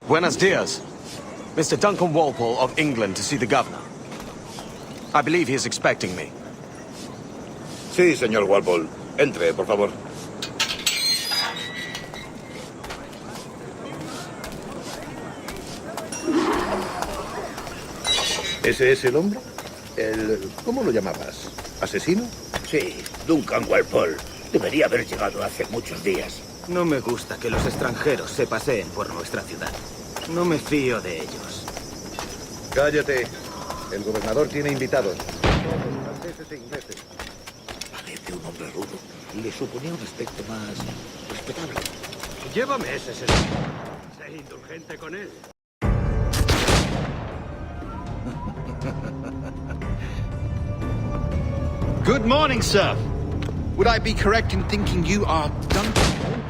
Buenos dias. Mr. Duncan Walpole of England to see the governor. I believe he is expecting me. Sí, señor Walpole. Entre, por favor. ¿Ese es el hombre? ¿Cómo lo llamabas? ¿Asesino? Sí, Duncan Walpole. Debería haber llegado hace muchos días. No me gusta que los extranjeros se paseen por nuestra ciudad. No me fío de ellos. Cállate. El gobernador tiene invitados. Todos franceses e ingleses. Parece un hombre rudo. Le suponía un aspecto más respetable. Llévame ese señor. Sé indulgente con él. Good morning, sir. Would I be correct in thinking you are Duncan?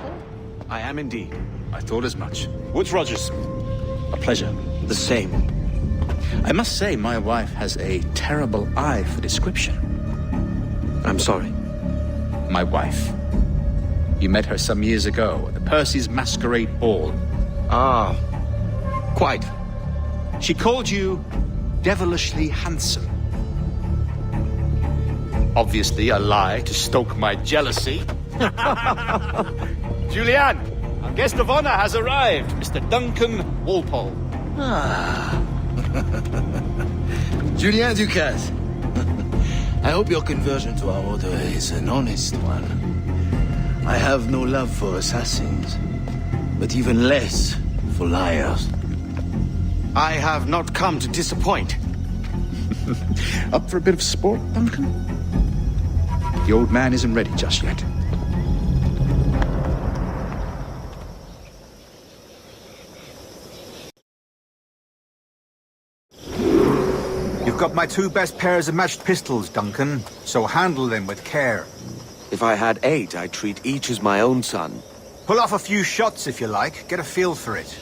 I am indeed. I thought as much. Woods Rogers. A pleasure. The same. I must say, my wife has a terrible eye for description. I'm sorry. My wife. You met her some years ago at the Percy's Masquerade Ball. Ah, quite. She called you devilishly handsome. Obviously a lie to stoke my jealousy. Julianne, our guest of honor has arrived, Mr. Duncan Walpole. Julien Ducasse. I hope your conversion to our order is an honest one. I have no love for assassins, but even less for liars. I have not come to disappoint. Up for a bit of sport, Duncan? The old man isn't ready just yet. You've got my two best pairs of matched pistols, Duncan, so handle them with care. If I had 8, I'd treat each as my own son. Pull off a few shots if you like, get a feel for it.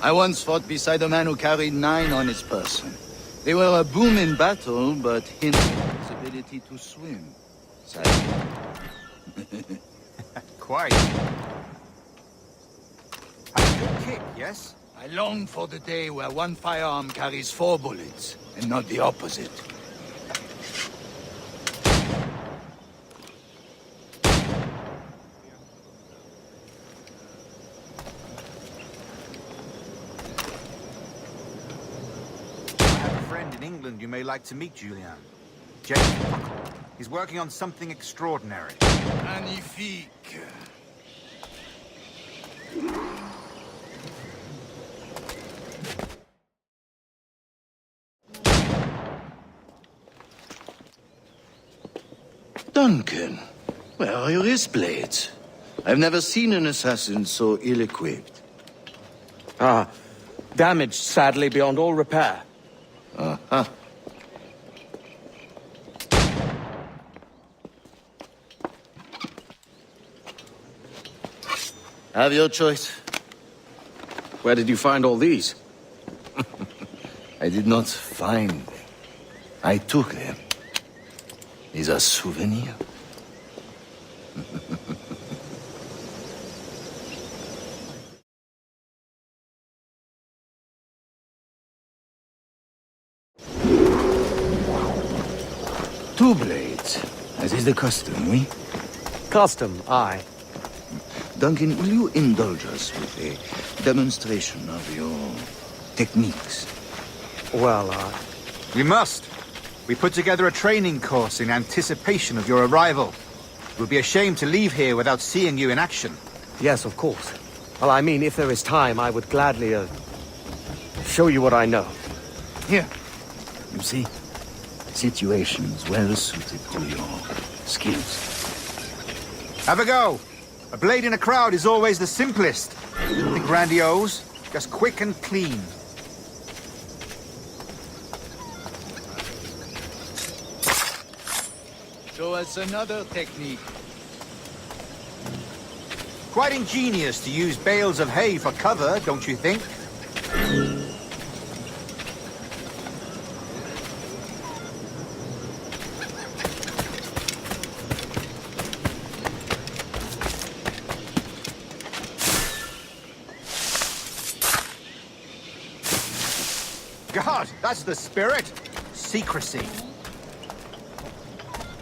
I once fought beside a man who carried 9 on his person. They were a boom in battle, but hindered his ability to swim. Sadly. Quite. A good kick, yes? I long for the day where one firearm carries 4 bullets, and not the opposite. I have a friend in England you may like to meet, Julian. James Walpole. He's working on something extraordinary. Magnifique. Duncan, where are your wrist blades? I've never seen an assassin so ill-equipped. Ah, damaged sadly beyond all repair. Uh-huh. Have your choice. Where did you find all these? I did not find them. I took them. These are souvenirs. Two blades, as is the custom, oui? Custom, aye. Duncan, will you indulge us with a demonstration of your techniques? Well, We must. We put together a training course in anticipation of your arrival. It would be a shame to leave here without seeing you in action. yes, of course. Well, I mean, if there is time, I would gladly, show you what I know. Here. You see? Situations well suited to your skills. Have a go. A blade in a crowd is always the simplest. Nothing grandiose, just quick and clean. Show us another technique. Quite ingenious to use bales of hay for cover, don't you think? God, that's the spirit. Secrecy.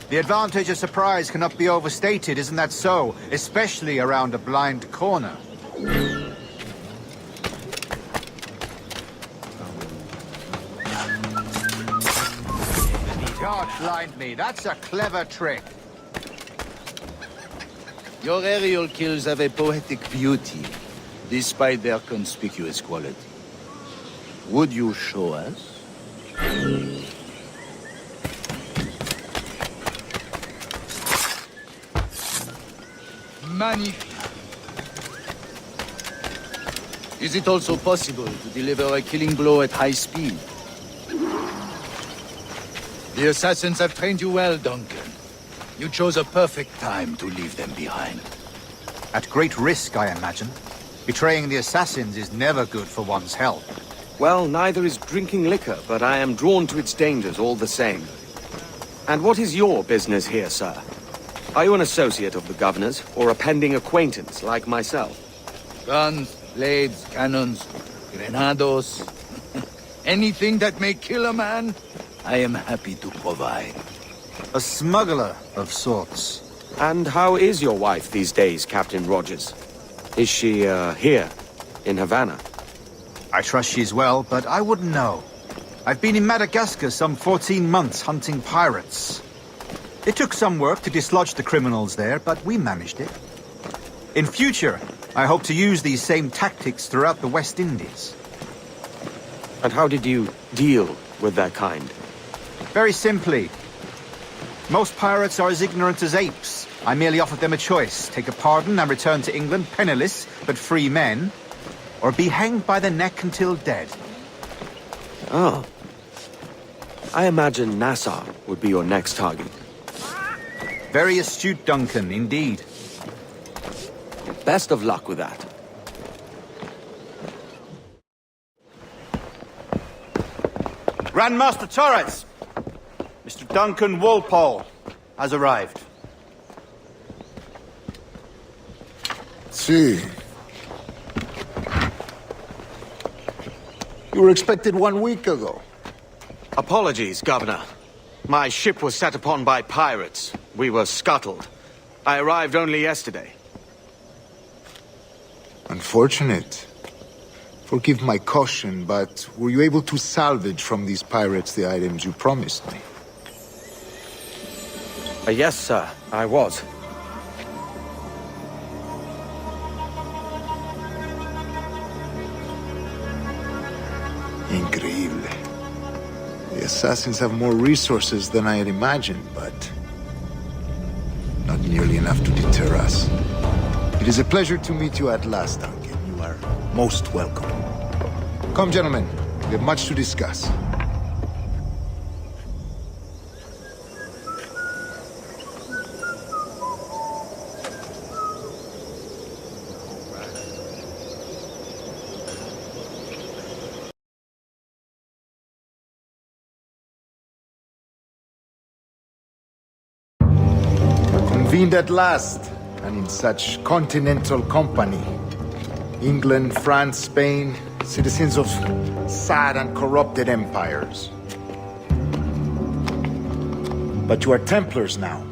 The advantage of surprise cannot be overstated, isn't that so? Especially around a blind corner. God blind me, that's a clever trick. Your aerial kills have a poetic beauty, despite their conspicuous quality. Would you show us? Magnifique. Is it also possible to deliver a killing blow at high speed? The assassins have trained you well, Duncan. You chose a perfect time to leave them behind. At great risk, I imagine. Betraying the assassins is never good for one's health. Well, neither is drinking liquor, but I am drawn to its dangers all the same. And what is your business here, sir? Are you an associate of the governor's, or a pending acquaintance like myself? Guns, blades, cannons, grenados. Anything that may kill a man, I am happy to provide. A smuggler of sorts. And how is your wife these days, Captain Rogers? Is she, here, in Havana? I trust she's well, but I wouldn't know. I've been in Madagascar some 14 months hunting pirates. It took some work to dislodge the criminals there, but we managed it. In future, I hope to use these same tactics throughout the West Indies. And how did you deal with that kind? Very simply. Most pirates are as ignorant as apes. I merely offered them a choice. Take a pardon and return to England penniless, but free men. Or be hanged by the neck until dead. Oh. I imagine Nassau would be your next target. Very astute, Duncan, indeed. Best of luck with that. Grandmaster Torres! Mr. Duncan Walpole has arrived. See. You were expected 1 week ago. Apologies, Governor. My ship was set upon by pirates. We were scuttled. I arrived only yesterday. Unfortunate. Forgive my caution, but were you able to salvage from these pirates the items you promised me? Yes, sir, I was. Increíble. The assassins have more resources than I had imagined, but not nearly enough to deter us. It is a pleasure to meet you at last, Duncan. You are most welcome. Come, gentlemen. We have much to discuss. Convened at last, and in such continental company. England, France, Spain, citizens of sad and corrupted empires. But you are Templars now,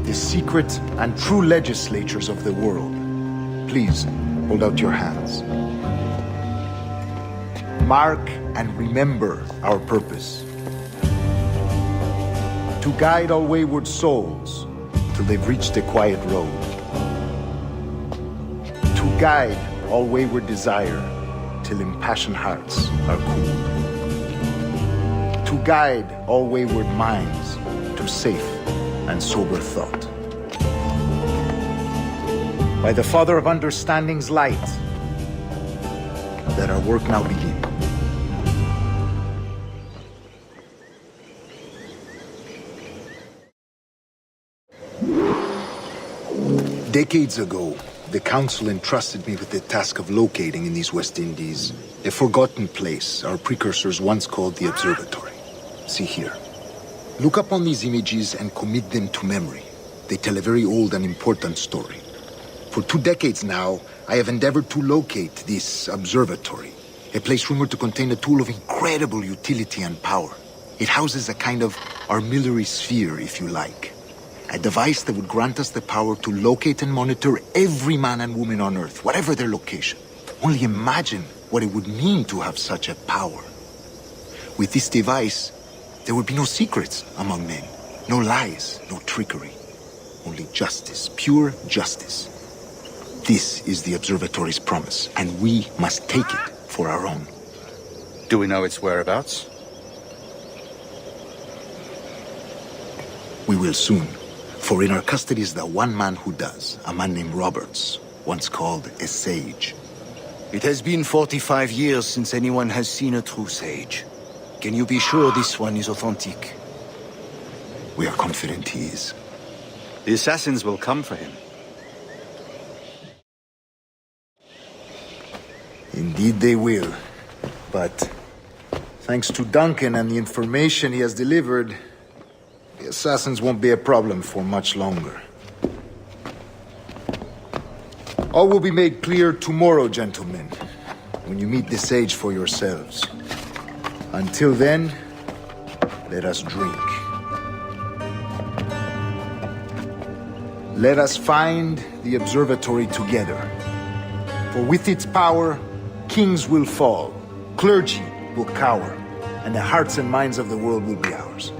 the secret and true legislators of the world. Please, hold out your hands. Mark and remember our purpose. To guide all wayward souls till they've reached the quiet road. To guide all wayward desire till impassioned hearts are cooled. To guide all wayward minds to safe and sober thought. By the Father of Understanding's light, let our work now begin. Decades ago, the Council entrusted me with the task of locating in these West Indies a forgotten place our precursors once called the Observatory. See here. Look upon these images and commit them to memory. They tell a very old and important story. For 2 decades now, I have endeavored to locate this observatory, A place rumored to contain a tool of incredible utility and power. It houses a kind of armillary sphere, if you like. A device that would grant us the power to locate and monitor every man and woman on Earth, whatever their location. Only imagine what it would mean to have such a power. With this device, there would be no secrets among men. No lies, no trickery. Only justice, pure justice. This is the Observatory's promise, and we must take it for our own. Do we know its whereabouts? We will soon. For in our custody is the one man who does, a man named Roberts, once called a sage. It has been 45 years since anyone has seen a true sage. Can you be sure this one is authentic? We are confident he is. The assassins will come for him. Indeed they will. But thanks to Duncan and the information he has delivered, the assassins won't be a problem for much longer. All will be made clear tomorrow, gentlemen, when you meet the sage for yourselves. Until then, let us drink. Let us find the observatory together. For with its power, kings will fall, clergy will cower, and the hearts and minds of the world will be ours.